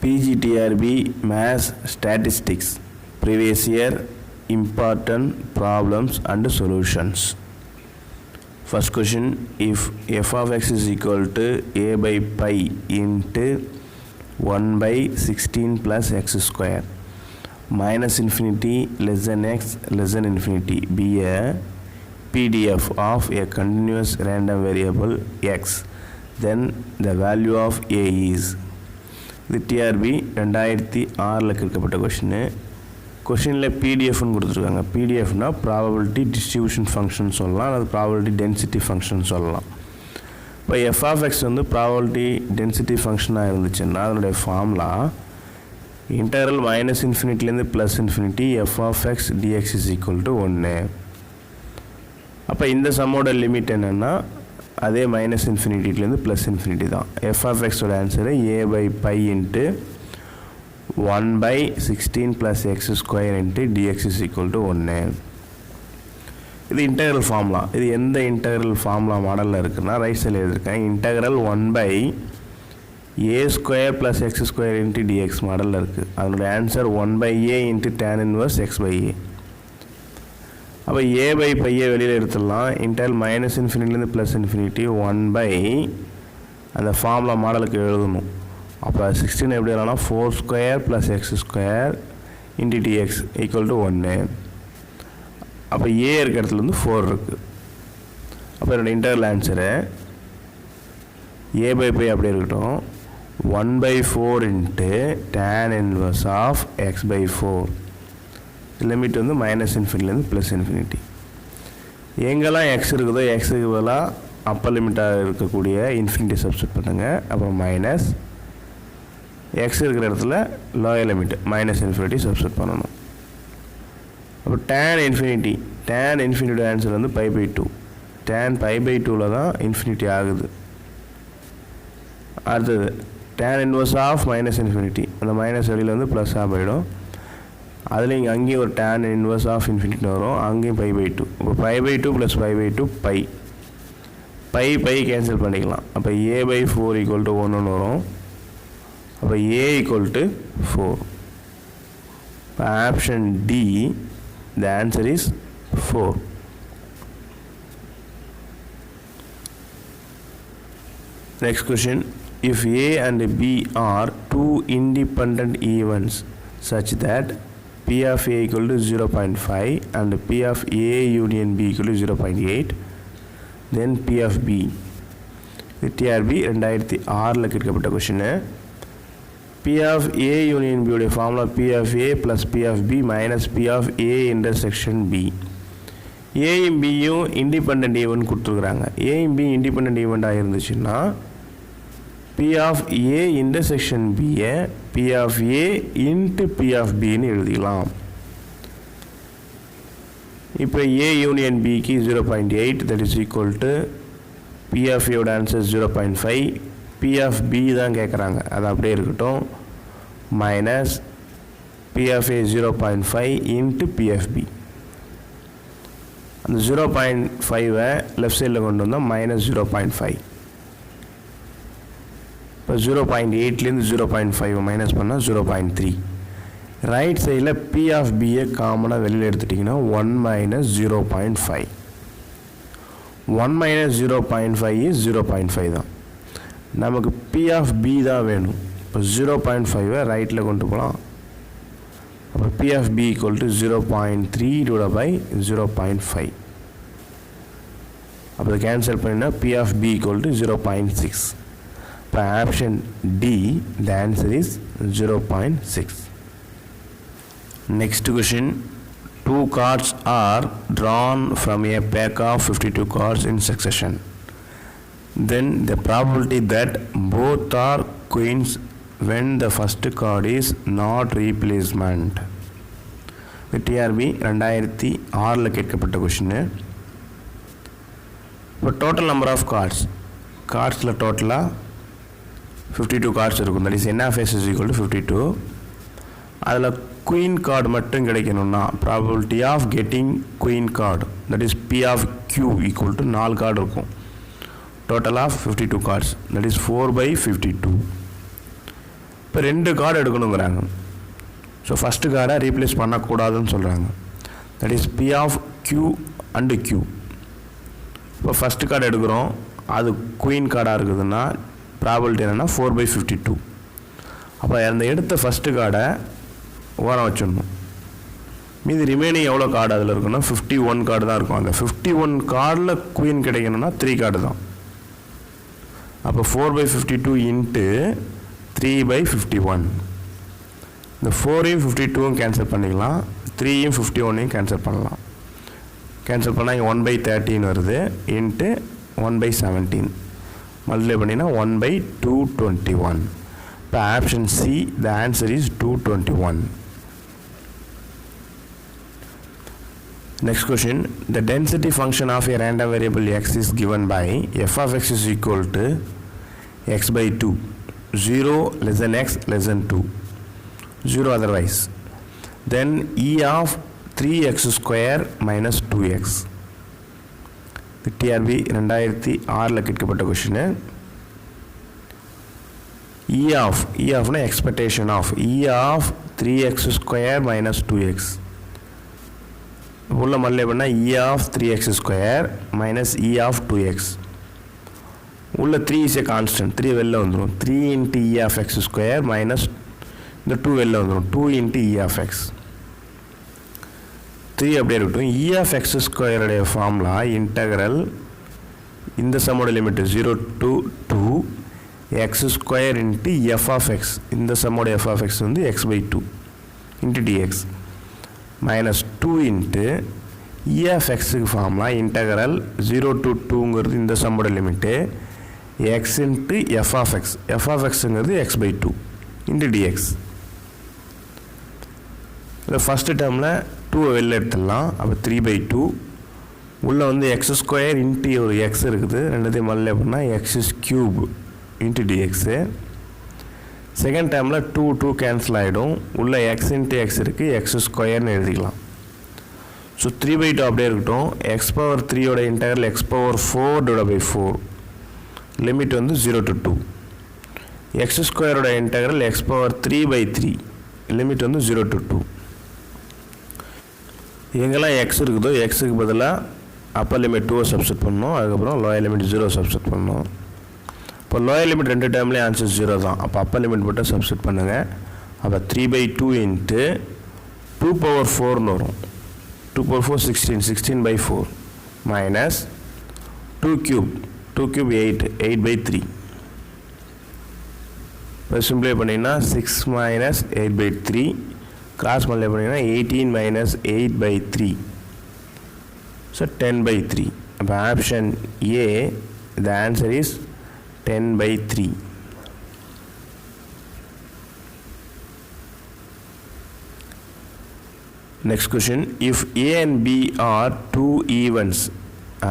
PG-TRB Maths Statistics Previous Year Important Problems and Solutions. First question, if f of x is equal to a by pi into 1 by 16 plus x square minus infinity less than x less than infinity be a PDF of a continuous random variable x, then the value of a is. இது TRP 2006 கேட்கப்பட்ட கொஷினில் பிடிஎஃப்னு கொடுத்துருக்காங்க. பிடிஎஃப்னா probability distribution function சொல்லலாம், அல்லது probability density function சொல்லலாம். இப்போ f of x வந்து probability density ஃபங்க்ஷனாக இருந்துச்சுன்னா அதனுடைய ஃபார்முலா இன்டகரல் மைனஸ் இன்ஃபினிட்டிலேருந்து plus infinity f of x dx is equal to 1. அப்போ இந்த சம்மோட லிமிட் என்னென்னா அதே மைனஸ் இன்ஃபினிட்டிலேருந்து ப்ளஸ் இன்ஃபினிட்டி தான். எஃப் ஆஃப் எக்ஸோட answer A by pi into 1 by 16 plus x square into dx is equal to 1. இது இன்டகரல் ஃபார்முலா. இது எந்த இன்டகரல் ஃபார்முலா மாடலில் இருக்குன்னா ரைட் சைடில் எழுதியிருக்கேன். Integral 1 by a square plus x square into dx மாடலில் இருக்குது. அதனுடைய answer 1 by a into tan inverse x by a. அப்போ a by பையை வெளியில் எடுத்துடலாம். இன்டகரல் மைனஸ் இன்ஃபினிட்டிலேருந்து ப்ளஸ் இன்ஃபினிட்டி 1 by அந்த ஃபார்முலா மாடலுக்கு எழுதணும். அப்போ 16 எப்படி வரலாம்னா 4 square plus x square into dx equal to 1. அப்போ ஏ இருக்க இடத்துல வந்து 4 இருக்குது. அப்போ என்னோடய interval answer A by by அப்படியே இருக்கட்டும், 1 by 4 into tan inverse of x by 4. Limit வந்து மைனஸ் இன்ஃபினிட்டிலேருந்து ப்ளஸ் இன்ஃபினிட்டி. எங்கெல்லாம் எக்ஸ் இருக்குதோ எக்ஸுக்கு பதிலாக அப்பர் லிமிட்டாக இருக்கக்கூடிய இன்ஃபினிட்டி சப்ஸ்டிட் பண்ணுங்கள். அப்புறம் மைனஸ் எக்ஸ் இருக்கிற இடத்துல lower limit minus infinity substitute பண்ணணும். அப்போ டேன் இன்ஃபினிட்டி ஆன்சர் வந்து pi by 2. Tan pi by 2ல் தான் இன்ஃபினிட்டி ஆகுது. அடுத்தது tan inverse of minus infinity, அந்த மைனஸ் வெளியில் வந்து ப்ளஸ்ஸாக போயிடும். அதில் இங்கே அங்கேயும் ஒரு டேன் இன்வர்ஸ் ஆஃப் இன்ஃபினிட்டி வரும், அங்கேயும் பை பை 2. இப்போ pi by 2 plus pi by 2 pi cancel பண்ணிக்கலாம். அப்போ ஏ பை 4 ஈக்குவல் டு 1 வரும். அப்போ a equal to 4. இப்போ option D the answer is 4. Next question, if a and b are two independent events such that p of a equal to 0.5 and p of a union b equal to 0.8, then p of b. இது TRP 2006 கேட்கப்பட்ட question. P of A union B உடைய formula P of A plus P of B minus P of A intersection B. ஏயும் பியும் independent event கொடுத்துருக்குறாங்க. ஏயும் B independent ஈவெண்ட்டாக இருந்துச்சுன்னா P of A intersection B P of A into P of Bன்னு எழுதிக்கலாம். இப்போ A union Bக்கு 0.8 that is equal to P of A உடைய answer 0.5. P of B தான் கேட்குறாங்க, அது அப்படியே இருக்கட்டும். Minus P of A 0.5 into P of B. அந்த 0.5 லெஃப்ட் சைடில் கொண்டு வந்தால் மைனஸ் 0.5. இப்போ 0.8லேருந்து 0.5 மைனஸ் பண்ணால் 0.3. ரைட் சைடில் P of Bயை காமனாக வெளியில் எடுத்துட்டிங்கன்னா 1 மைனஸ் 0.5. 1 மைனஸ் 0.5 இஸ் 0.5 தான். நமக்கு P of B தான் வேணும். இப்போ 0.5 ரைட்டில் கொண்டு போகலாம். அப்போ P of B equal to 0.3 divide by 0.5. அப்போ கேன்சல் பண்ணினா P of B equal to 0.6. இப்போ option D the answer is 0.6. Next question, 2 cards are drawn from a pack of 52 cards in succession. Then the probability that both are queens when the first card is not replacement. TRB 2006 கேட்கப்பட்ட question. இப்போ total number of கார்ட்ஸில் டோட்டலாக 52 cards இருக்கும். That is n of s is equal to 52. அதில் queen card மட்டும் கிடைக்கணும்னா probability of getting queen card that is P of Q equal to 4 card இருக்கும். Total of 52 cards that is 4 by 52. இப்போ 2 கார்டு எடுக்கணுங்கிறாங்க. So first கார்டை replace பண்ணக்கூடாதுன்னு சொல்கிறாங்க. That is P of Q and Q. இப்போ ஃபஸ்ட்டு கார்டு எடுக்கிறோம், அது குயின் கார்டாக இருக்குதுன்னா ப்ராபபிலிட்டி என்னென்னா 4/52. அப்போ அந்த எடுத்த ஃபஸ்ட்டு கார்டை ஓரம் வச்சிடணும். மீது ரிமைனிங் எவ்வளோ கார்டு அதில் இருக்குன்னா 51 கார்டு தான் இருக்கும். அந்த 51 கார்டில் குயின் கிடைக்கணும்னா 3 கார்டு தான். அப்போ 4/52 இன்ட்டு 3/51. இந்த 4ஐயும் 52ம் கேன்சல் பண்ணிக்கலாம், 3யும் 51ஐயும் கேன்சல் பண்ணலாம். கேன்சல் பண்ணால் இங்கே 1/13 வருது, இன்ட்டு 1/17 மல்டிப்ளை பண்ணிங்கன்னா 1/221. இப்போ option C, the answer is 221. Next question, the density function of a random variable x is given by f of x is equal to x/2, 0 less than x less than 2, 0 otherwise. Then e of 3x square minus 2x. The TRB 2006 கேட்கப்பட்ட question. e of na expectation of e of 3x square minus 2x. உள்ள மல்லே பண்ணால் e of 3x square minus e of 2x. உள்ள 3 is a constant, 3 வெளில வந்துடும். 3 into e of x square minus இந்த 2 வெளில வந்துடும், 2 into e of x. 3 அப்படியே இருக்கட்டும். e of x square உடைய ஃபார்முலா இன்டகரல் இந்த சம்மோட limit 0 to 2 x square into f of x. இந்த சம்மோட f of x வந்து x/2 into dx minus 2 into e of x formula integral 0 to 2ங்கிறது இந்த சம்மோட limit x into f of x. f of xங்கிறது x/2 into dx. இந்த first டேர்மில் 2 வெளில எடுத்துடலாம். அப்போ 3/2 உள்ளே வந்து x ஸ்கொயர் இன்ட்டு ஒரு x இருக்குது, ரெண்டுத்தையும் மல்லே பண்ணால் x³ into dx. செகண்ட் டைமில் 2 கேன்சல் ஆகிடும், உள்ள x into x இருக்குது, x ஸ்கொயர்னு எழுதிக்கலாம். ஸோ 3/2 அப்படியே இருக்கட்டும். x⁻3யோட இன்டகரல் x⁻4/4 லிமிட் வந்து 0 to 2. x ஸ்கொயரோட இன்டகரல் x⁻3/3 லிமிட் வந்து 0 to 2. எங்கெல்லாம் x இருக்குதோ எக்ஸுக்கு பதிலாக அப்பர் லிமிட் 2 சப்ஸ்டிட் பண்ணணும், அதுக்கப்புறம் லோயர் லிமிட் 0 சப்ஸ்டிட் பண்ணணும். இப்போ லோயர் லிமிட் 2 டைம்லேயும் ஆன்சர் 0 தான். அப்போ அப்பர் லிமிட் மட்டும் சப்ஸ்டிட் பண்ணுங்கள். அப்போ 3/2 இன்ட்டு 2/4ன்னு வரும். 2/4 16, 16/4 மைனஸ் 2³ 8, 8/3. இப்போ சிம்பிளை பண்ணிங்கன்னா 6 minus 8/3 கிராஸ் மல்டிப்ளை பண்ணிங்கன்னா 18 minus 8/3. ஸோ 10/3. அப்போ option A, the answer is 10/3. Next question, if A and B are two evens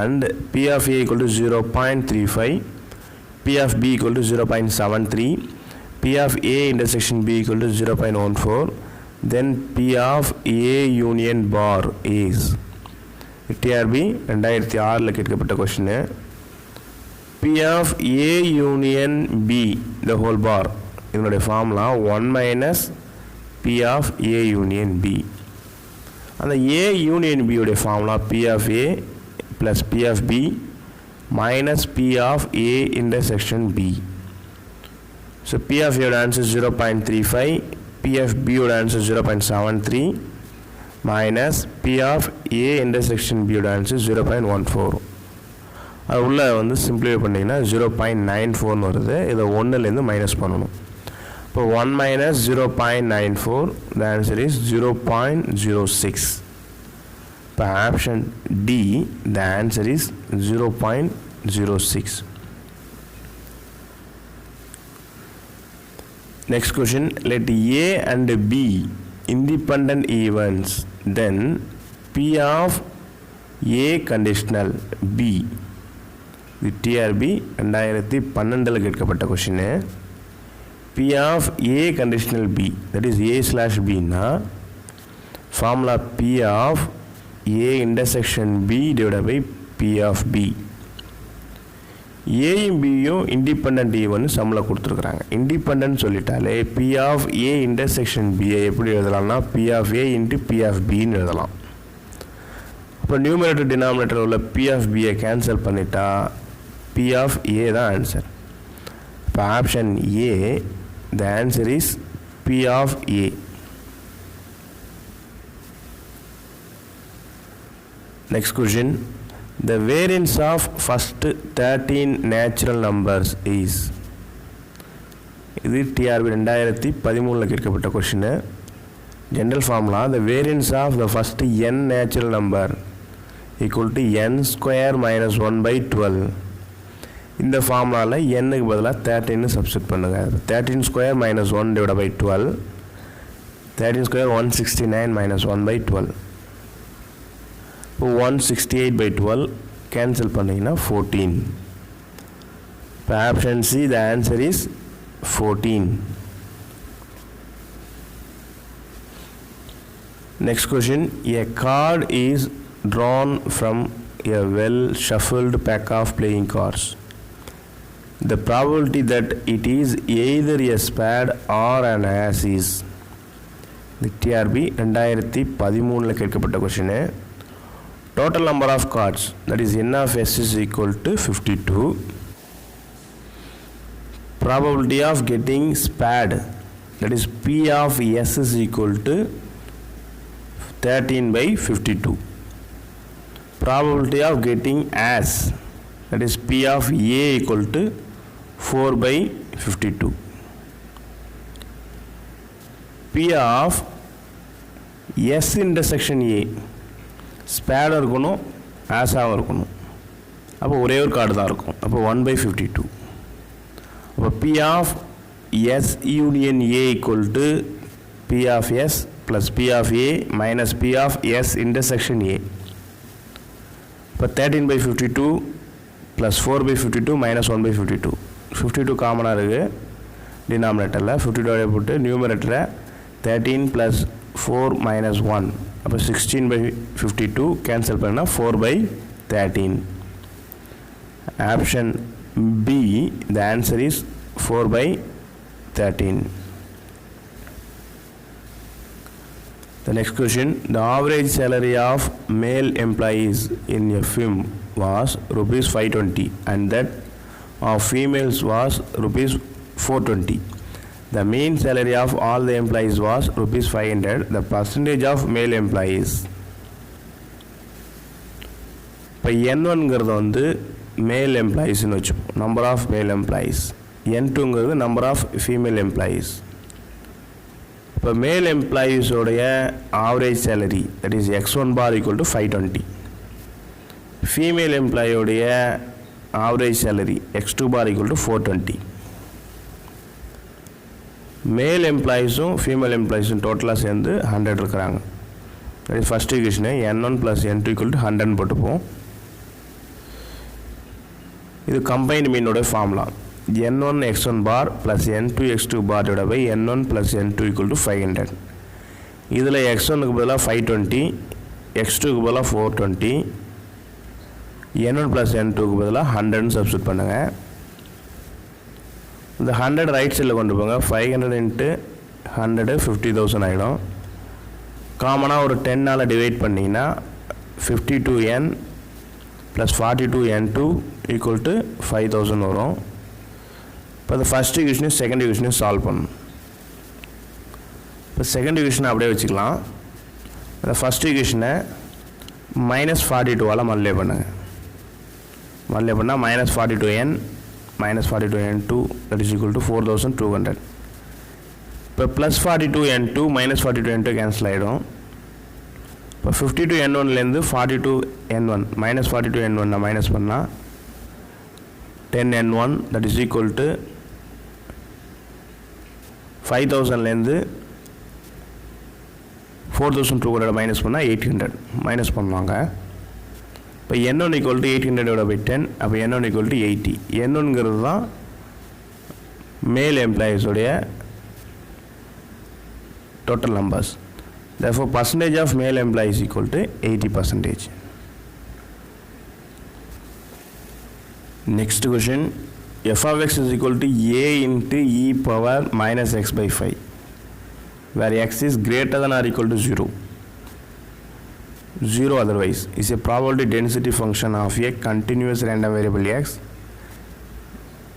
and P of A equal to 0.35, P of B equal to 0.73, P of A intersection B equal to 0.14, then P of A union bar is. TRB 2006 கேட்கப்பட்ட question. P of A union B the whole bar இதனுடைய formula 1 minus P of A union B. அந்த A union B உடைய formula P of A plus P of B minus P of A intersection B. So P of A answer 0.35, P of B answer 0.73 minus P of A intersection B answer 0.14. அது உள்ள வந்து simplify பண்ணிங்கன்னா 0.94ன்னு வருது. இதை 1லேருந்து minus பண்ணணும். இப்போ 1 minus 0.94, the answer is 0.06. இப்போ option D, the answer is 0.06. Next question, let A and B independent events, then P of A conditional B. The TRB 2012 கேட்கப்பட்ட question. P of A conditional B, that is A/B na formula P of A intersection B divided by P of B. ஏயும் பியும் independent event சம்மில் கொடுத்துருக்குறாங்க. Independent சொல்லிட்டாலே P of A intersection பியை எப்படி எழுதலாம்னா P of A into P of பின்னு எழுதலாம். இப்போ நியூமரேட்டர் டினாமினேட்டர் உள்ள பி ஆஃப் பியை கேன்சல் பண்ணிட்டா பி ஆஃப் ஏ தான் ஆன்சர். இப்போ option A the answer is P of A. Next question, the variance of first 13 natural numbers is. இது TRB 2013 கேட்கப்பட்ட question. General formula the variance of the first n natural number equal to n square minus 1 by 12. இந்த ஃபார்முலாவில் n-க்கு பதிலாக 13 substitute பண்ணுங்க. 13 square minus 1 divided by 12, 13 square 169 minus 1 by 12. 168 by 12 cancel பண்ணிங்கன்னா 14. இப்போ option C the answer is 14. Next question, a card is drawn from a well shuffled pack of playing cards. The probability that it is either a spade or an ace is. TRB 2013 கேட்கப்பட்ட question. Total number of cards, that is n of s is equal to 52. Probability of getting spade, that is p of s is equal to 13 by 52. Probability of getting ace, that is p of a equal to 4 by 52. p of s intersection a ஸ்பேடாக இருக்கணும், ஆஸாகவும் இருக்கணும். அப்போ ஒரே ஒரு card தான் இருக்கும். அப்போ 1 by 52. அப்போ P of S union A equal to P of S plus P of A minus P of S intersection A. இப்போ 13 by 52 plus 4 by 52 minus 1 by 52. 52 காமனாக இருக்குது டினாமினேட்டரில். 52 போட்டு நியூமரேட்டரை 13 ப்ளஸ் 4 மைனஸ் 1, அப்போ 16 by 52 கேன்சல் பண்ணால் 4 by 13. Option B the answer is 4 by 13. The next question, the average salary of male employees in a firm was rupees 520 and that of females was rupees 420. The mean salary of all the employees was rupees 500. The percentage of male employees. இப்போ N1ங்கிறது வந்து male எம்ப்ளாயீஸ்னு வச்சுப்போம், number of male employees. N2ங்கிறது number of female employees. இப்போ male எம்ப்ளாயீஸோடைய average salary, that is x1 bar equal to 520. Female எம்ப்ளாயோடைய average salary x2 bar equal to 420. Male எம்ப்ளாயீஸும் female எம்ப்ளாயீஸும் டோட்டலாக சேர்ந்து 100 இருக்கிறாங்க. தட் இஸ் ஃபஸ்ட் ஈக்குவேஷனை n1 plus n2 equal to 100 போட்டுப்போம். இது கம்பைன்டு மீனோட formula n1 x1 bar plus n2 x2 bar divide by n1 plus n2 equal to 500. இதில் x1க்கு பதிலாக 520, x2க்கு பதிலாக 420, n1 ப்ளஸ் n2க்கு பதிலாக 100 சப்ஸ்டிட் பண்ணுங்கள். இந்த 100 ரைட் சைடில் கொண்டு போங்க. 500 இன்ட்டு 100 50,000 ஆகிடும். காமனாக ஒரு 10ஆல் டிவைட் பண்ணிங்கன்னா 52n plus 42n2 equal to 5000 வரும். இப்போ இந்த ஃபஸ்ட் ஈக்குவேஷனையும் செகண்ட் ஈக்குவேஷனையும் சால்வ் பண்ணணும். இப்போ செகண்ட் ஈக்குவேஷனை அப்படியே வச்சுக்கலாம். அந்த ஃபஸ்ட் ஈக்குவேஷனை -42ஆல் மல்டிப்ளை பண்ணுங்கள். மல்டிப்ளை பண்ணால் -42n minus 42n2 that is equal to 4200. இப்போ plus 42n2 minus 42n2 cancel ஆகிடும். இப்போ 52n1லேருந்து 42n1 minus 42n1 நான் மைனஸ் பண்ணால் 10n1 that is equal to 5000லேருந்து 4200 minus பண்ணால் 800 மைனஸ் பண்ணுவாங்க. இப்போ n1 equal to 800 divided by 10, அப்போ n1 equal to 80. n1ங்கிறது தான் மேல் எம்ப்ளாயீஸோடைய total numbers. therefore percentage of male employees equal to 80%. Next question, f of x is equal to a into e power minus x by 5, where x is greater than or equal to 0. 0 otherwise is a probability density function of a continuous random variable x,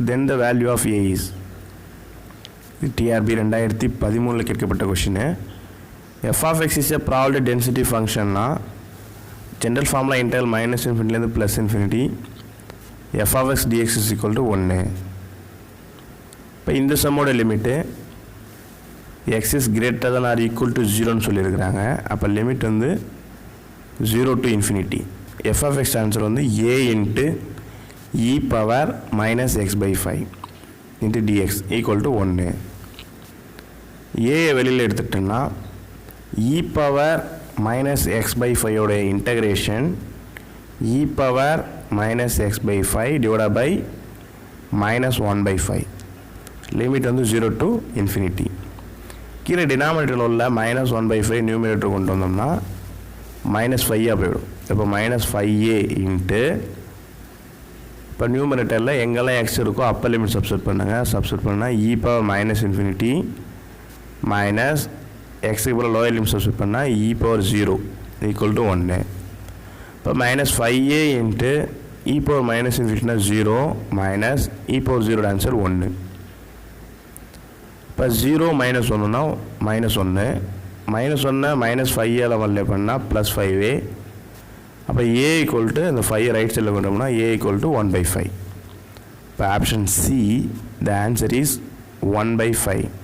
then the value of a is. TRB 2013 கேட்கப்பட்ட question. f of x is a probability density function. General formula integral minus infinity plus infinity f of x dx is equal to 1. இப்போ இந்த சம்மோட limit x is greater than or equal to 0ன்னு சொல்லியிருக்கிறாங்க. அப்போ limit வந்து 0 to infinity. f of x answer வந்து a into e power minus x by 5 into dx equal to 1. a வெளியில் எடுத்துட்டோம்னா e power minus x by 5 ஓட integration e power minus x by 5 divided by minus 1 by 5. Limit வந்து 0 to infinity. கீழே டினாமினேட்டரில் உள்ள minus 1 by 5 numerator கொண்டு வந்தோம்னா minus 5 போயிடும். இப்போ minus 5a இன்ட்டு இப்போ நியூமினேட்டரில் எங்கெல்லாம் எக்ஸ் இருக்கோ அப்போ லிமிட் சப்ஸ்டிட் பண்ணால் e power minus infinity minus எக்ஸுக்கு போல் லோயர் லிமிட் சப்ஸ்டிட் பண்ணால் e power 0 equal to 1. இப்போ minus 5a into e power minus infinity 0 minus e power 0 answer 1. இப்போ 0 minus 1னா minus 1, minus 1 minus 5a multiply பண்ணால் plus 5a. அப்போ a equal to இந்த 5 right சைடில் கொண்டோம்னா a equal to 1 by 5. இப்போ option C the answer is 1 by 5.